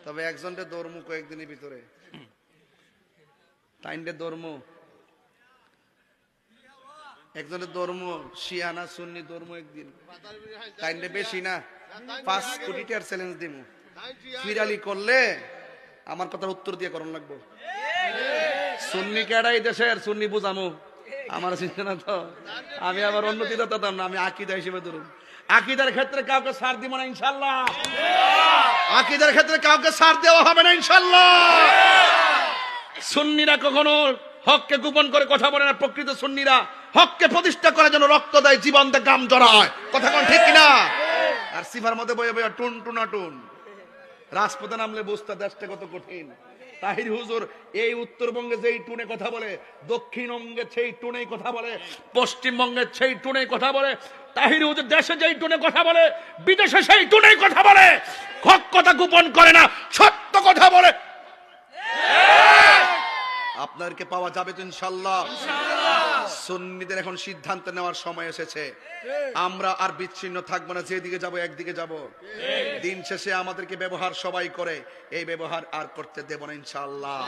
তবে একজনটা ধর্ম কয়েকদিনের ভিতরে তাইনটা ধর্ম একজনের ধর্ম শিয়া না সুন্নি ধর্ম একদিন তাইনটা বেশি না 5 কোটি টাকার চ্যালেঞ্জ দিমু ফিরালি করলে আমার কথার উত্তর দিয়ে করণ লাগবো সুন্নি কেডাই দেশের সুন্নি বুঝামু আমার চিন্তা না তো আমি আবার উন্নতি দাতাম না আমি আকীদা হিসেবে ধরুন আকীদার ক্ষেত্রে কাউকে ছাড় দিব না ইনশাআল্লাহ আকীদার ক্ষেত্রে কাউকে ছাড় দেওয়া হবে না ইনশাআল্লাহ সুন্নিরা কখনো হককে গোপন করে কথা বলে না প্রকৃত সুন্নিরা হককে প্রতিষ্ঠা করার জন্য রক্ত দেয় জীবন দেয় গাম জড়ায় কথা কোন ঠিক কিনা আর সিফার মধ্যে বয়ে বয়ে টুন টুনা টুন রাজপথে নামলে বুঝতে দেশটা কত কঠিন তাহির হুজুর এই উত্তরবঙ্গে যেই টুনে কথা বলে দক্ষিণবঙ্গে সেই টুনেই কথা বলে পশ্চিমবঙ্গে সেই টুনেই কথা বলে তাহির হুজুর দেশে যেই টুনে কথা বলে বিদেশে সেই টুনেই কথা বলে হক কথা গোপন করে না সত্য কথা বলে আপনাদেরকে পাওয়া যাবে তো ইনশাআল্লাহ সুন্নিদের এখন সিদ্ধান্ত নেওয়ার সময় এসেছে আমরা আর বিচ্ছিন্ন থাকবো না যেদিকে যাব একদিকে যাব দিন শেষে আমাদেরকে ব্যবহার সবাই করে এই ব্যবহার আর করতে দেব না ইনশাআল্লাহ